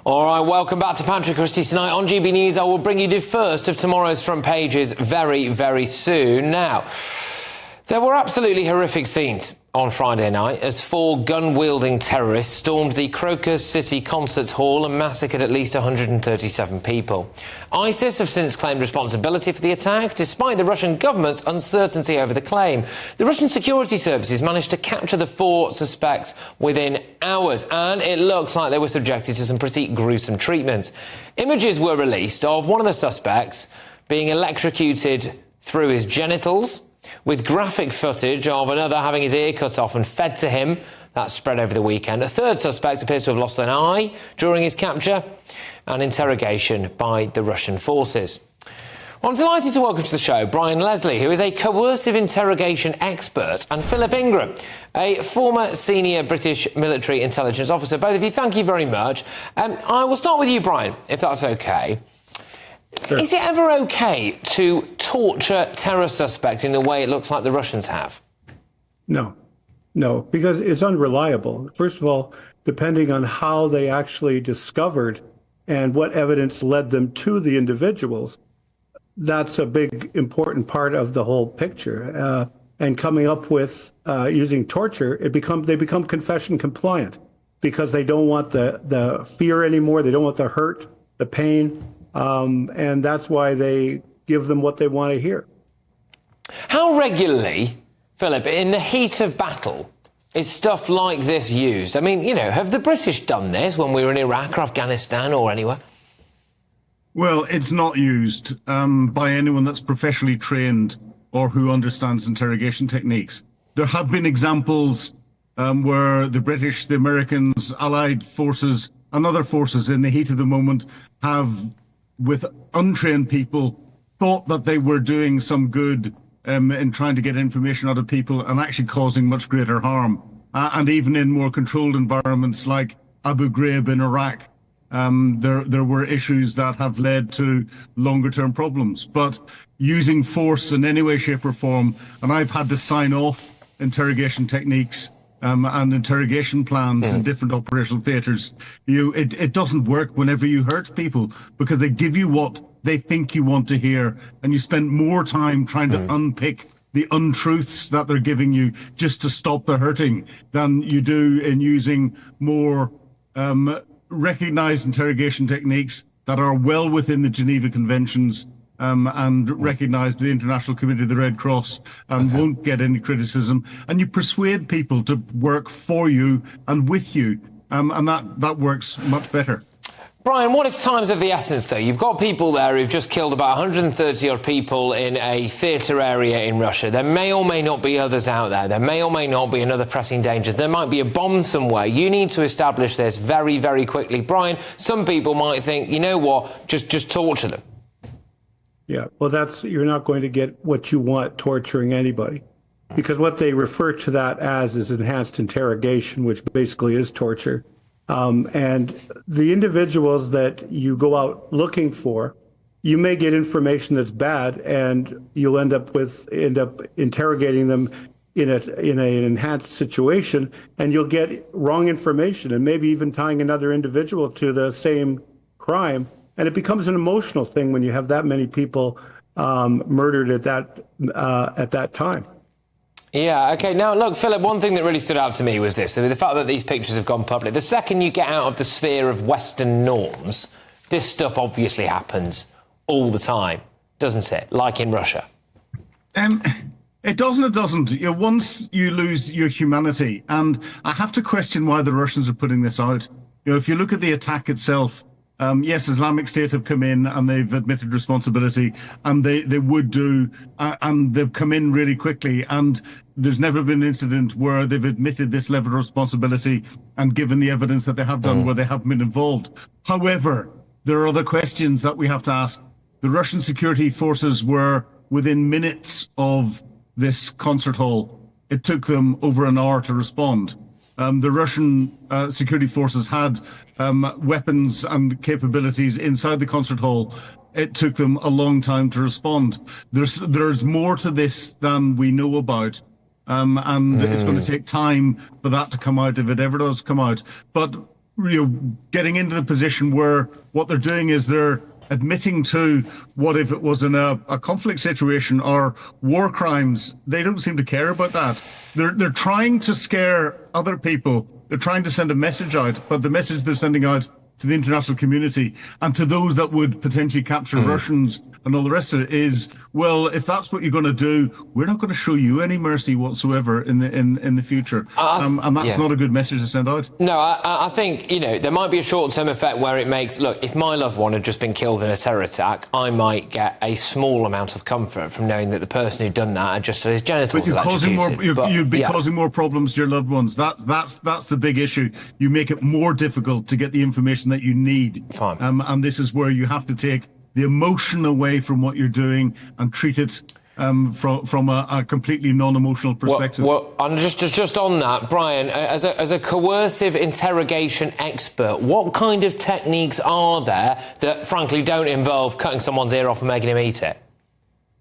All right, welcome back to Pantry Christie. Tonight on GB News, I will bring you the first of tomorrow's front pages very, very soon. Now, there were absolutely horrific scenes on Friday night as 4 gun-wielding terrorists stormed the Crocus City Concert Hall and massacred at least 137 people. ISIS have since claimed responsibility for the attack, despite the Russian government's uncertainty over the claim. The Russian security services managed to capture the 4 suspects within hours, and it looks like they were subjected to some pretty gruesome treatment. Images were released of one of the suspects being electrocuted through his genitals, with graphic footage of another having his ear cut off and fed to him. That spread over the weekend. A third suspect appears to have lost an eye during his capture and interrogation by the Russian forces. Well, I'm delighted to welcome to the show Brian Leslie, who is a coercive interrogation expert, and Philip Ingram, a former senior British military intelligence officer. Both of you, thank you very much. I will start with you, Brian, if that's OK. Sure. Is it ever OK to torture terror suspects in the way it looks like the Russians have? No, because it's unreliable. First of all, depending on how they actually discovered and what evidence led them to the individuals, that's a big, important part of the whole picture. And coming up with using torture, they become confession compliant because they don't want the fear anymore. They don't want the hurt, the pain. And that's why they give them what they want to hear. How regularly, Philip, in the heat of battle, is stuff like this used? I mean, you know, have the British done this when we were in Iraq or Afghanistan or anywhere? Well, it's not used by anyone that's professionally trained or who understands interrogation techniques. There have been examples where the British, the Americans, Allied forces and other forces in the heat of the moment have, with untrained people, thought that they were doing some good in trying to get information out of people and actually causing much greater harm. And even in more controlled environments like Abu Ghraib in Iraq, there were issues that have led to longer-term problems. But using force in any way, shape or form, and I've had to sign off interrogation techniques and interrogation plans in different operational theatres, it doesn't work whenever you hurt people because they give you what they think you want to hear, and you spend more time trying to unpick the untruths that they're giving you just to stop the hurting than you do in using more recognised interrogation techniques that are well within the Geneva Conventions and recognised by the International Committee of the Red Cross and won't get any criticism. And you persuade people to work for you and with you, and that works much better. Brian, what if time's of the essence, though? You've got people there who've just killed about 130-odd people in a theatre area in Russia. There may or may not be others out there. There may or may not be another pressing danger. There might be a bomb somewhere. You need to establish this very, very quickly. Brian, some people might think, you know what, just torture them. Yeah, well, you're not going to get what you want torturing anybody, because what they refer to that as is enhanced interrogation, which basically is torture. And the individuals that you go out looking for, you may get information that's bad, and you'll end up interrogating them in an enhanced situation, and you'll get wrong information, and maybe even tying another individual to the same crime. And it becomes an emotional thing when you have that many people murdered at that time. Yeah, OK. Now, look, Philip, one thing that really stood out to me was this, the fact that these pictures have gone public. The second you get out of the sphere of Western norms, this stuff obviously happens all the time, doesn't it? Like in Russia. It doesn't. You know, once you lose your humanity, and I have to question why the Russians are putting this out. You know, if you look at the attack itself, yes, Islamic State have come in and they've admitted responsibility, and they would do, and they've come in really quickly. And there's never been an incident where they've admitted this level of responsibility and given the evidence that they have done where they haven't been involved. However, there are other questions that we have to ask. The Russian security forces were within minutes of this concert hall. It took them over an hour to respond. The Russian security forces had weapons and capabilities inside the concert hall. It took them a long time to respond. There's more to this than we know about, and it's going to take time for that to come out, if it ever does come out. But getting into the position where what they're doing is they're admitting to what if it was in a conflict situation or war crimes. They don't seem to care about that. They're trying to scare other people. They're trying to send a message out, but the message they're sending out to the international community and to those that would potentially capture Russians and all the rest of it is, well, if that's what you're going to do, we're not going to show you any mercy whatsoever in the future. And that's not a good message to send out. No, I think, there might be a short-term effect where it makes, look, if my loved one had just been killed in a terror attack, I might get a small amount of comfort from knowing that the person who'd done that had just had his genitals electrocuted. You'd be causing more problems to your loved ones. That's the big issue. You make it more difficult to get the information that you need. Fine. And this is where you have to take the emotion away from what you're doing and treat it from a completely non-emotional perspective. Well, and just on that, Brian, as a coercive interrogation expert, what kind of techniques are there that, frankly, don't involve cutting someone's ear off and making him eat it?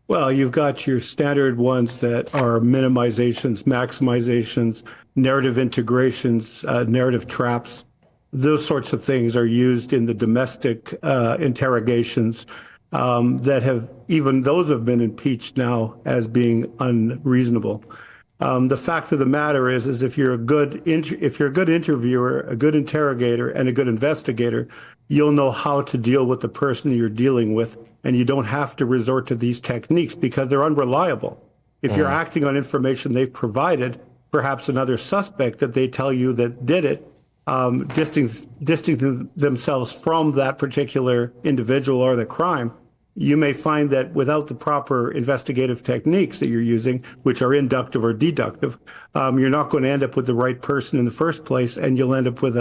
Well, you've got your standard ones that are minimizations, maximizations, narrative integrations, narrative traps. Those sorts of things are used in the domestic interrogations that have been impeached now as being unreasonable. The fact of the matter is if you're a good interviewer, a good interrogator, and a good investigator, you'll know how to deal with the person you're dealing with, and you don't have to resort to these techniques because they're unreliable. If you're acting on information they've provided, perhaps another suspect that they tell you that did it, distancing themselves from that particular individual or the crime, you may find that without the proper investigative techniques that you're using, which are inductive or deductive, you're not going to end up with the right person in the first place, and you'll end up with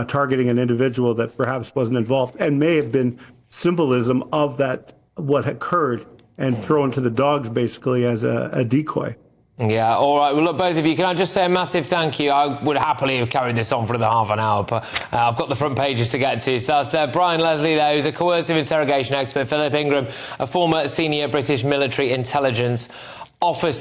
targeting an individual that perhaps wasn't involved and may have been symbolism of that what occurred and thrown to the dogs basically as a decoy. Yeah, all right. Well, look, both of you, can I just say a massive thank you? I would happily have carried this on for another half an hour, but I've got the front pages to get to. So that's Brian Leslie there, who's a coercive interrogation expert, Philip Ingram, a former senior British military intelligence officer.